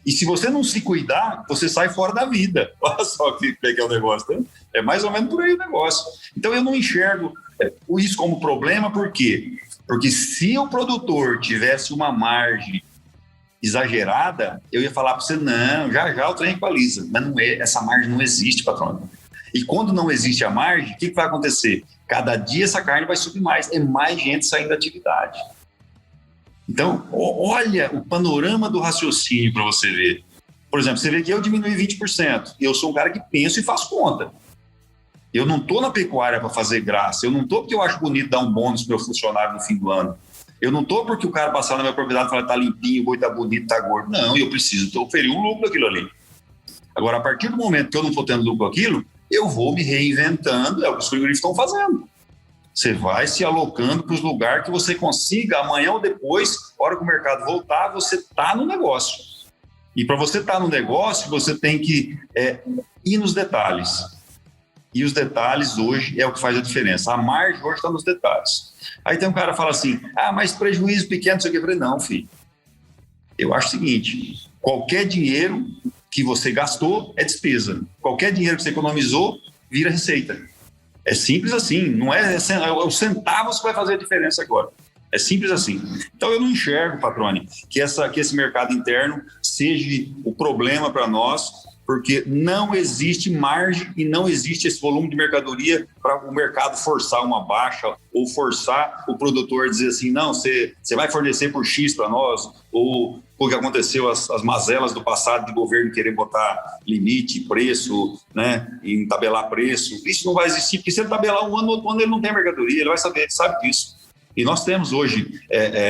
E se você não se cuidar, você sai fora da vida. Olha só que é o negócio, né? É mais ou menos por aí o negócio. Então eu não enxergo isso como problema, por quê? Porque se o produtor tivesse uma margem exagerada, eu ia falar para você, não, já o trem equaliza. Mas não é, essa margem não existe, patrão. E quando não existe a margem, o que vai acontecer? Cada dia essa carne vai subir mais, é mais gente saindo da atividade. Então, olha o panorama do raciocínio para você ver. Por exemplo, você vê que eu diminui 20%. Eu sou um cara que penso e faço conta. Eu não estou na pecuária para fazer graça. Eu não estou porque eu acho bonito dar um bônus para o meu funcionário no fim do ano. Eu não estou porque o cara passar na minha propriedade e falar está limpinho, o boi está bonito, está gordo. Não, eu preciso oferir um lucro daquilo ali. Agora, a partir do momento que eu não estou tendo lucro daquilo, eu vou me reinventando. É o que os frigoríficos estão fazendo. Você vai se alocando para os lugares que você consiga, amanhã ou depois, na hora que o mercado voltar, você está no negócio. E para você estar no negócio, você tem que ir nos detalhes. E os detalhes hoje é o que faz a diferença. A margem hoje está nos detalhes. Aí tem um cara que fala assim, mas prejuízo pequeno, não sei o que. Eu falei, não, filho. Eu acho o seguinte, qualquer dinheiro que você gastou é despesa. Qualquer dinheiro que você economizou, vira receita. É simples assim, não é os centavos que vai fazer a diferença agora. É simples assim. Então eu não enxergo, patrone, que esse mercado interno seja o problema para nós, porque não existe margem e não existe esse volume de mercadoria para o mercado forçar uma baixa ou forçar o produtor a dizer assim, não, você vai fornecer por X para nós, ou o que aconteceu, as mazelas do passado de governo querer botar limite, preço, né, e tabelar preço. Isso não vai existir, porque se ele tabelar um ano, no outro ano ele não tem mercadoria, ele vai saber, ele sabe disso. E nós temos hoje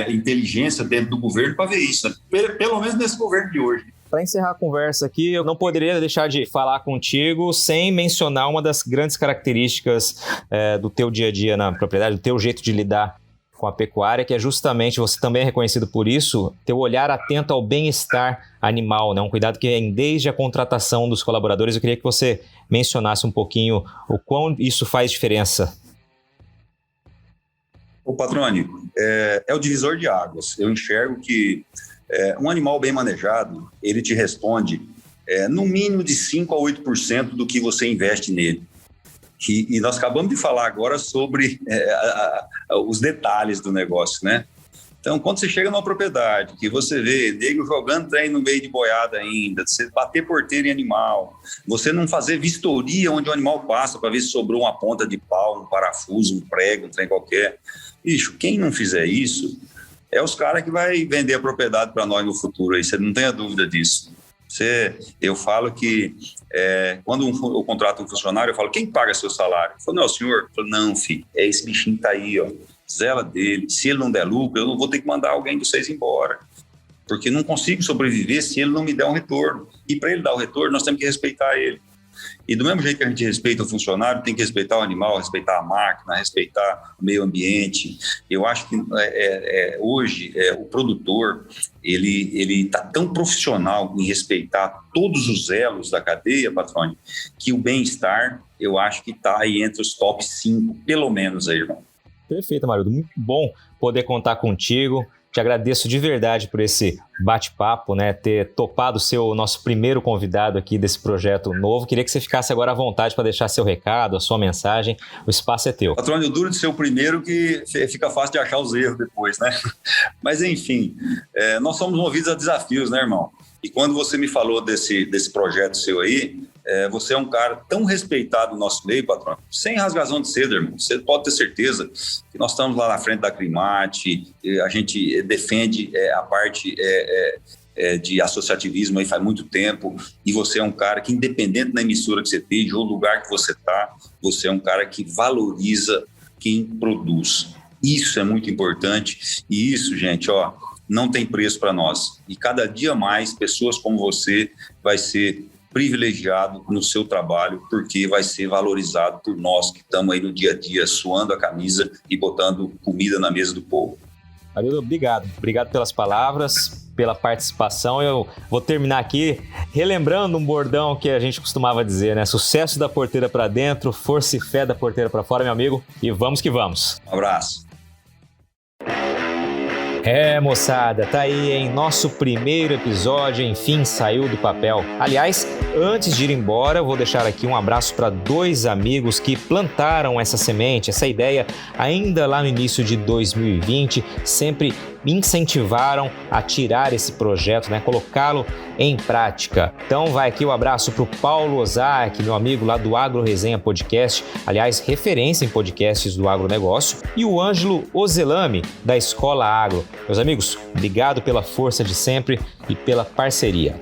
inteligência dentro do governo para ver isso, né? Pelo menos nesse governo de hoje. Para encerrar a conversa aqui, eu não poderia deixar de falar contigo sem mencionar uma das grandes características do teu dia a dia na propriedade, do teu jeito de lidar com a pecuária, que é justamente, você também é reconhecido por isso, teu olhar atento ao bem-estar animal, né? Um cuidado que vem desde a contratação dos colaboradores. Eu queria que você mencionasse um pouquinho o quão isso faz diferença. O Patrone, é o divisor de águas. Eu enxergo que um animal bem manejado, ele te responde no mínimo de 5% a 8% do que você investe nele. E nós acabamos de falar agora sobre os detalhes do negócio, né? Então, quando você chega numa propriedade, que você vê nego jogando trem no meio de boiada ainda, você bater porteiro em animal, você não fazer vistoria onde o animal passa para ver se sobrou uma ponta de pau, um parafuso, um prego, um trem qualquer. Bicho, quem não fizer isso é os caras que vai vender a propriedade para nós no futuro, aí você não tenha dúvida disso. Eu falo que quando eu contrato um funcionário, eu falo, quem paga seu salário? Eu falo, não, senhor. Eu falo, não, filho, é esse bichinho que tá aí, ó, zela dele. Se ele não der lucro, eu não vou ter que mandar alguém de vocês embora, porque não consigo sobreviver se ele não me der um retorno. E para ele dar o retorno, nós temos que respeitar ele. E do mesmo jeito que a gente respeita o funcionário, tem que respeitar o animal, respeitar a máquina, respeitar o meio ambiente. Eu acho que hoje o produtor ele está tão profissional em respeitar todos os elos da cadeia, Patrone, que o bem-estar, eu acho que está aí entre os top 5, pelo menos aí, irmão. Perfeito, Amarildo. Muito bom poder contar contigo. Te agradeço de verdade por esse bate-papo, né? Ter topado ser o nosso primeiro convidado aqui desse projeto novo. Queria que você ficasse agora à vontade para deixar seu recado, a sua mensagem. O espaço é teu. Patrônio, duro de ser o primeiro que fica fácil de achar os erros depois, né? Mas, enfim, nós somos movidos a desafios, né, irmão? E quando você me falou desse projeto seu aí, você é um cara tão respeitado no nosso meio, patrão, sem rasgação de seda, irmão. Você pode ter certeza que nós estamos lá na frente da Climate, a gente defende a parte de associativismo aí faz muito tempo, e você é um cara que, independente da emissora que você esteja ou lugar que você está, você é um cara que valoriza quem produz. Isso é muito importante, e isso, gente, ó, não tem preço para nós. E cada dia mais pessoas como você vai ser privilegiado no seu trabalho, porque vai ser valorizado por nós que estamos aí no dia a dia, suando a camisa e botando comida na mesa do povo. Amarildo, obrigado. Obrigado pelas palavras, pela participação. Eu vou terminar aqui relembrando um bordão que a gente costumava dizer, né? Sucesso da porteira para dentro, força e fé da porteira para fora, meu amigo. E vamos que vamos. Um abraço. Moçada, tá aí, hein? Nosso primeiro episódio, enfim, saiu do papel. Aliás, antes de ir embora, eu vou deixar aqui um abraço para 2 amigos que plantaram essa semente, essa ideia, ainda lá no início de 2020, sempre me incentivaram a tirar esse projeto, né? Colocá-lo em prática. Então vai aqui o abraço para o Paulo Ozaki, meu amigo lá do Agro Resenha Podcast, aliás, referência em podcasts do agronegócio, e o Ângelo Ozelami, da Escola Agro. Meus amigos, obrigado pela força de sempre e pela parceria.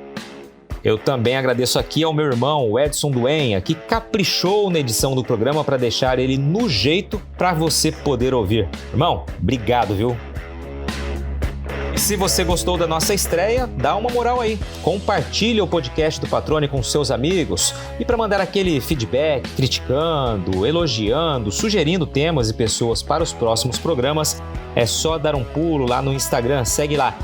Eu também agradeço aqui ao meu irmão, o Edson Duenha, que caprichou na edição do programa para deixar ele no jeito para você poder ouvir. Irmão, obrigado, viu? E se você gostou da nossa estreia, dá uma moral aí. Compartilha o podcast do Patrone com seus amigos. E para mandar aquele feedback, criticando, elogiando, sugerindo temas e pessoas para os próximos programas, é só dar um pulo lá no Instagram. Segue lá,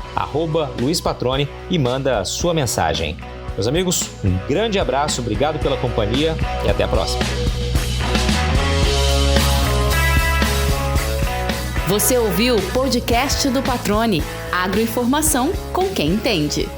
@LuizPatrone, e manda sua mensagem. Meus amigos, um grande abraço, obrigado pela companhia e até a próxima. Você ouviu o podcast do Patrone, agroinformação com quem entende.